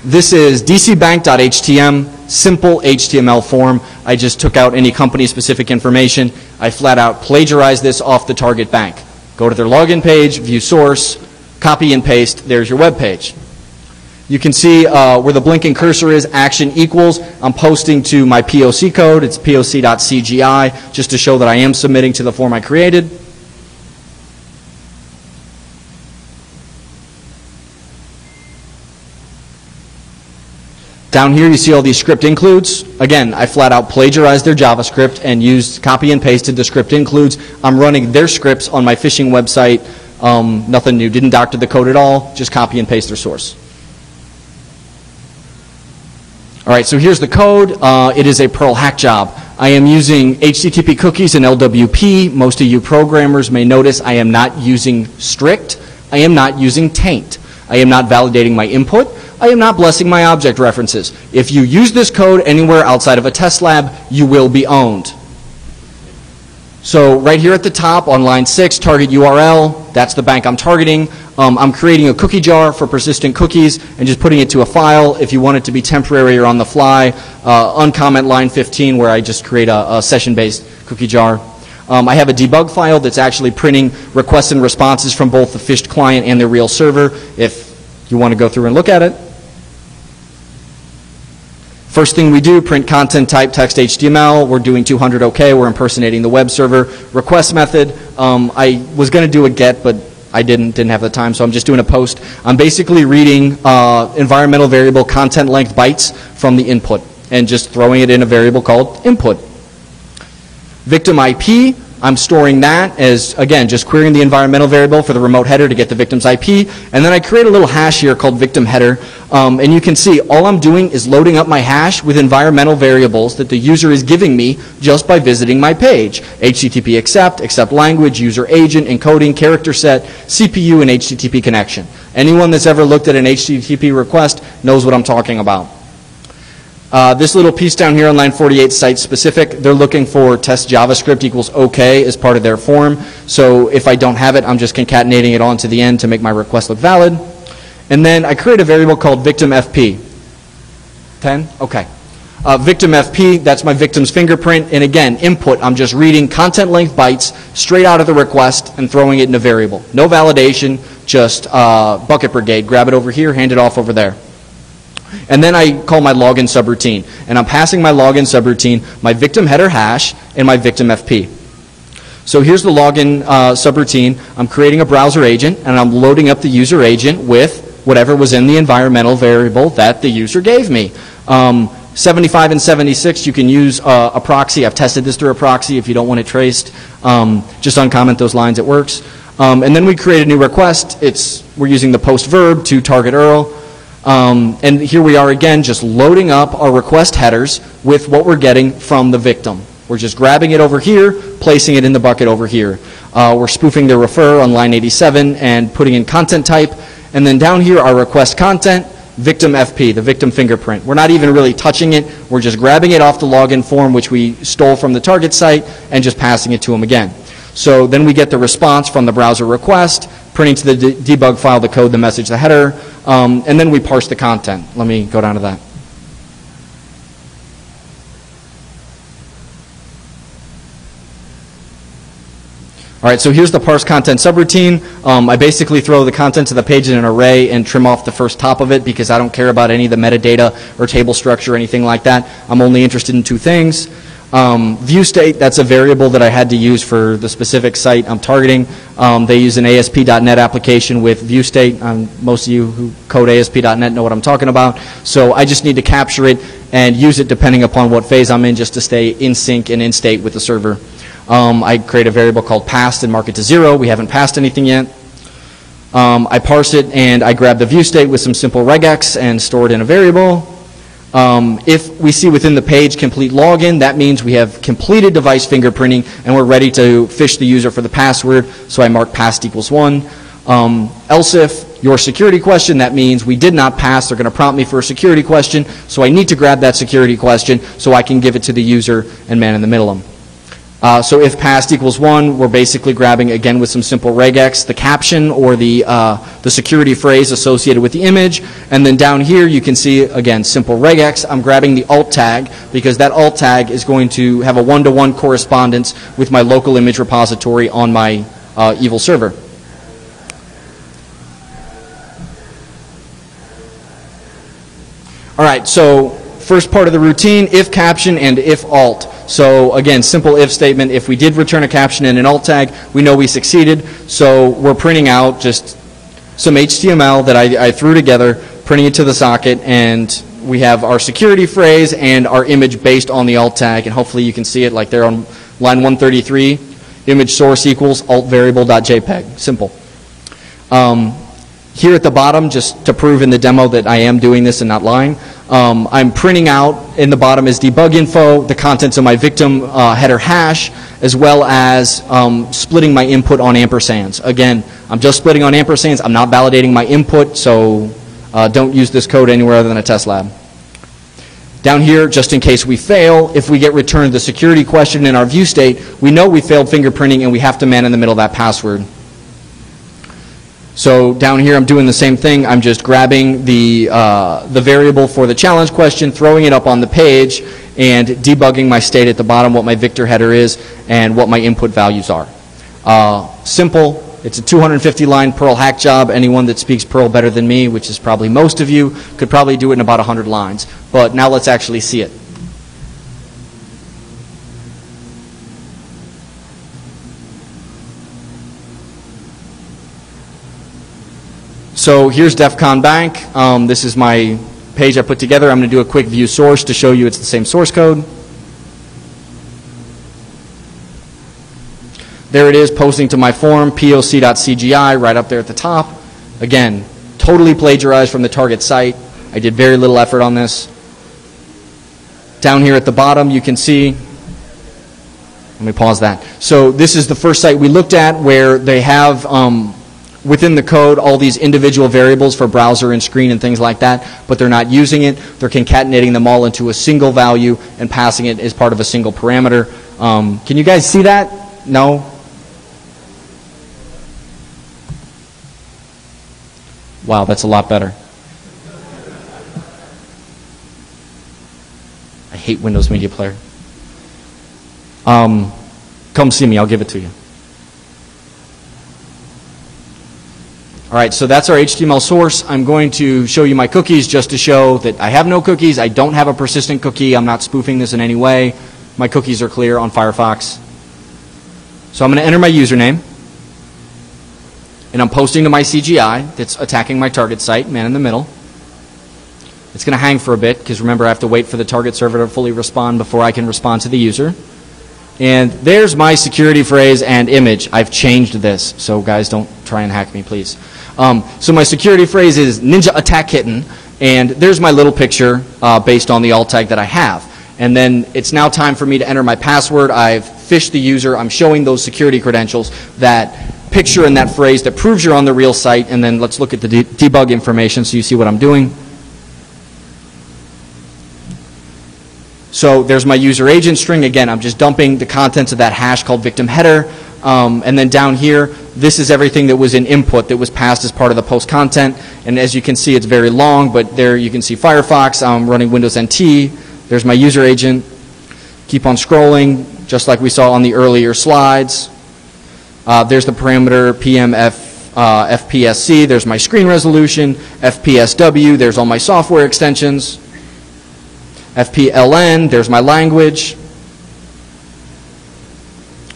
This is dcbank.htm, simple HTML form. I just took out any company-specific information. I flat out plagiarized this off the target bank. Go to their login page, view source, copy and paste, there's your web page. You can see where the blinking cursor is, action equals. I'm posting to my POC code. It's poc.cgi, just to show that I am submitting to the form I created. Down here you see all these script includes. Again, I flat out plagiarized their JavaScript and used copy and pasted the script includes. I'm running their scripts on my phishing website. Nothing new, didn't doctor the code at all, just copy and paste their source. All right, so here's the code. It is a Perl hack job. I am using HTTP cookies and LWP. Most of you programmers may notice I am not using strict. I am not using taint. I am not validating my input. I am not blessing my object references. If you use this code anywhere outside of a test lab, you will be owned. So right here at the top on line 6, target URL, that's the bank I'm targeting. I'm creating a cookie jar for persistent cookies and just putting it to a file. If you want it to be temporary or on the fly, uncomment line 15 where I just create a session-based cookie jar. I have a debug file that's actually printing requests and responses from both the phished client and the real server if you want to go through and look at it. First thing we do, print content type text HTML. We're doing 200 OK. We're impersonating the web server. Request method, I was going to do a get, but I didn't have the time, so I'm just doing a post. I'm basically reading environmental variable content length bytes from the input and just throwing it in a variable called input. Victim IP, I'm storing that as, again, just querying the environmental variable for the remote header to get the victim's IP. And then I create a little hash here called victim header. And you can see all I'm doing is loading up my hash with environmental variables that the user is giving me just by visiting my page. HTTP accept language, user agent, encoding, character set, CPU, and HTTP connection. Anyone that's ever looked at an HTTP request knows what I'm talking about. This little piece down here on line 48 is site specific. They're looking for test JavaScript equals OK as part of their form. So if I don't have it, I'm just concatenating it onto the end to make my request look valid. And then I create a variable called victim FP. 10? OK. Victim FP, that's my victim's fingerprint. And again, input, I'm just reading content length bytes straight out of the request and throwing it in a variable. No validation, just bucket brigade. Grab it over here, hand it off over there. And then I call my login subroutine. And I'm passing my login subroutine, my victim header hash, and my victim FP. So here's the login subroutine. I'm creating a browser agent, and I'm loading up the user agent with whatever was in the environmental variable that the user gave me. 75 and 76, you can use a proxy. I've tested this through a proxy. If you don't want it traced, just uncomment those lines. It works. And then we create a new request. We're using the post verb to target URL. And here we are again, just loading up our request headers with what we're getting from the victim. We're just grabbing it over here, placing it in the bucket over here. We're spoofing the refer on line 87 and putting in content type. And then down here, our request content, victim FP, the victim fingerprint. We're not even really touching it. We're just grabbing it off the login form, which we stole from the target site, and just passing it to them again. So then we get the response from the browser request, printing to the debug file the code, the message, the header, and then we parse the content. Let me go down to that. All right, so here's the parse content subroutine. I basically throw the content to the page in an array and trim off the first top of it because I don't care about any of the metadata or table structure or anything like that. I'm only interested in two things. View state, that's a variable that I had to use for the specific site I'm targeting. They use an ASP.NET application with view state. Most of you who code ASP.NET know what I'm talking about. So I just need to capture it and use it depending upon what phase I'm in just to stay in sync and in state with the server. I create a variable called passed and mark it to 0. We haven't passed anything yet. I parse it and I grab the view state with some simple regex and store it in a variable. If we see within the page complete login, that means we have completed device fingerprinting and we're ready to phish the user for the password, so I mark passed equals 1. Else if your security question, that means we did not pass, they're going to prompt me for a security question, so I need to grab that security question so I can give it to the user and man in the middle them. So if passed equals 1, we're basically grabbing, again with some simple regex, the caption or the security phrase associated with the image. And then down here you can see, again, simple regex. I'm grabbing the alt tag because that alt tag is going to have a one-to-one correspondence with my local image repository on my evil server. All right, so first part of the routine, if caption and if alt. So again, simple if statement. If we did return a caption and an alt tag, we know we succeeded. So we're printing out just some HTML that I threw together, printing it to the socket, and we have our security phrase and our image based on the alt tag. And hopefully you can see it like there on line 133. Image source equals alt variable.jpg. Simple. Here at the bottom, just to prove in the demo that I am doing this and not lying, I'm printing out, in the bottom is debug info, the contents of my victim header hash, as well as splitting my input on ampersands. Again, I'm just splitting on ampersands. I'm not validating my input, so don't use this code anywhere other than a test lab. Down here, just in case we fail, if we get returned the security question in our view state, we know we failed fingerprinting and we have to man in the middle of that password. So down here I'm doing the same thing. I'm just grabbing the variable for the challenge question, throwing it up on the page, and debugging my state at the bottom, what my Victor header is, and what my input values are. Simple. It's a 250-line Perl hack job. Anyone that speaks Perl better than me, which is probably most of you, could probably do it in about 100 lines. But now let's actually see it. So here's DEF CON Bank. This is my page I put together. I'm going to do a quick view source to show you it's the same source code. There it is, posting to my form, poc.cgi, right up there at the top. Again, totally plagiarized from the target site. I did very little effort on this. Down here at the bottom, you can see, let me pause that. So this is the first site we looked at where they have within the code all these individual variables for browser and screen and things like that, but they're not using it. They're concatenating them all into a single value and passing it as part of a single parameter. Can you guys see that? No? Wow, that's a lot better. I hate Windows Media Player. Come see me, I'll give it to you. All right, so that's our HTML source. I'm going to show you my cookies just to show that I have no cookies. I don't have a persistent cookie. I'm not spoofing this in any way. My cookies are clear on Firefox. So I'm going to enter my username. And I'm posting to my CGI that's attacking my target site, man in the middle. It's going to hang for a bit because remember I have to wait for the target server to fully respond before I can respond to the user. And there's my security phrase and image. I've changed this, so guys don't try and hack me, please. So my security phrase is Ninja Attack Kitten, and there's my little picture based on the alt tag that I have. And then it's now time for me to enter my password. I've phished the user. I'm showing those security credentials, that picture and that phrase that proves you're on the real site, and then let's look at the debug information so you see what I'm doing. So there's my user agent string. Again, I'm just dumping the contents of that hash called victim header. And then down here, this is everything that was in input that was passed as part of the post content. And as you can see, it's very long, but there you can see Firefox. I'm running Windows NT. There's my user agent. Keep on scrolling, just like we saw on the earlier slides. There's the parameter FPSC. There's my screen resolution. FPSW. There's all my software extensions. FPLN, there's my language.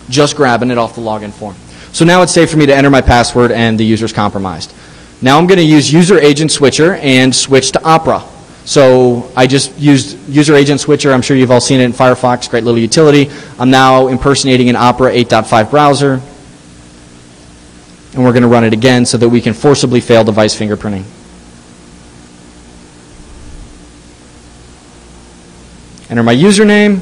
Just grabbing it off the login form. So now it's safe for me to enter my password and the user's compromised. Now I'm going to use user agent switcher and switch to Opera. So I just used user agent switcher. I'm sure you've all seen it in Firefox, great little utility. I'm now impersonating an Opera 8.5 browser. And we're going to run it again so that we can forcibly fail device fingerprinting. Enter my username.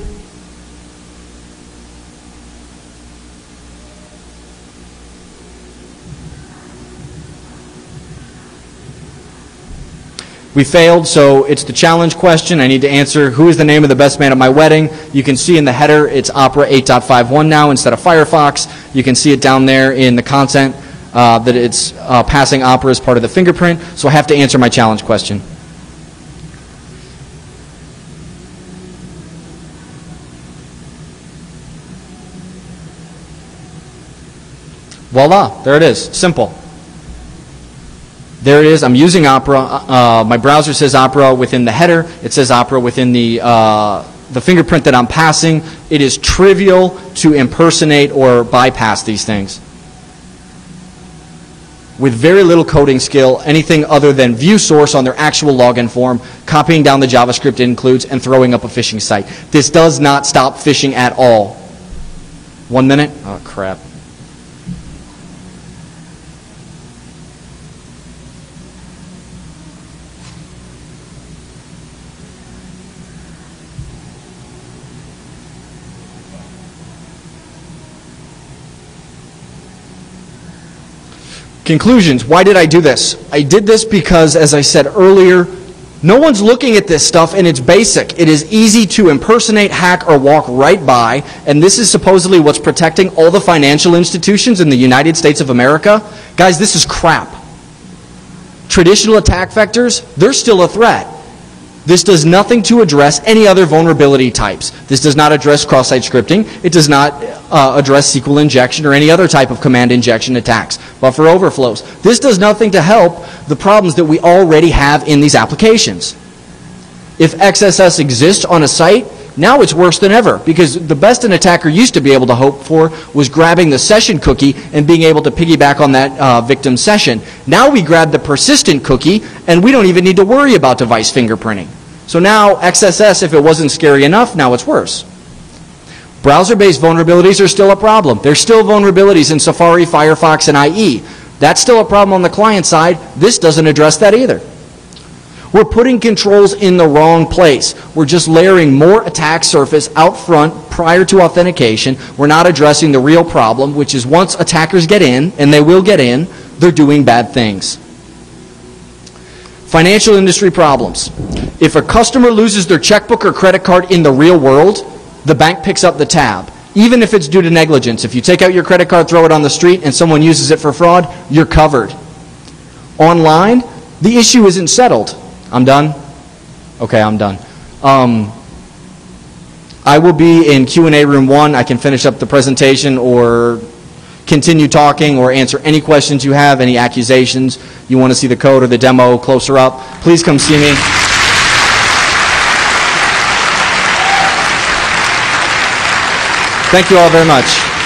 We failed, so it's the challenge question. I need to answer who is the name of the best man at my wedding. You can see in the header it's Opera 8.51 now instead of Firefox. You can see it down there in the content that it's passing Opera as part of the fingerprint. So I have to answer my challenge question. Voila, there it is. Simple. There it is. I'm using Opera. My browser says Opera within the header. It says Opera within the fingerprint that I'm passing. It is trivial to impersonate or bypass these things. With very little coding skill, anything other than view source on their actual login form, copying down the JavaScript it includes, and throwing up a phishing site. This does not stop phishing at all. 1 minute? Oh, crap. Conclusions. Why did I do this? I did this because, as I said earlier, no one's looking at this stuff and it's basic. It is easy to impersonate, hack, or walk right by, and this is supposedly what's protecting all the financial institutions in the United States of America. Guys, this is crap. Traditional attack vectors, they're still a threat. This does nothing to address any other vulnerability types. This does not address cross-site scripting. It does not address SQL injection or any other type of command injection attacks, buffer overflows. This does nothing to help the problems that we already have in these applications. If XSS exists on a site, now it's worse than ever, because the best an attacker used to be able to hope for was grabbing the session cookie and being able to piggyback on that victim session. Now we grab the persistent cookie and we don't even need to worry about device fingerprinting. So now XSS, if it wasn't scary enough, now it's worse. Browser-based vulnerabilities are still a problem. There's still vulnerabilities in Safari, Firefox, and IE. That's still a problem on the client side. This doesn't address that either. We're putting controls in the wrong place. We're just layering more attack surface out front prior to authentication. We're not addressing the real problem, which is once attackers get in, and they will get in, they're doing bad things. Financial industry problems. If a customer loses their checkbook or credit card in the real world, the bank picks up the tab. Even if it's due to negligence. If you take out your credit card, throw it on the street, and someone uses it for fraud, you're covered. Online, the issue isn't settled. I'm done? Okay, I'm done. I will be in Q&A room 1. I can finish up the presentation or continue talking or answer any questions you have, any accusations. You want to see the code or the demo closer up, please come see me. Thank you all very much.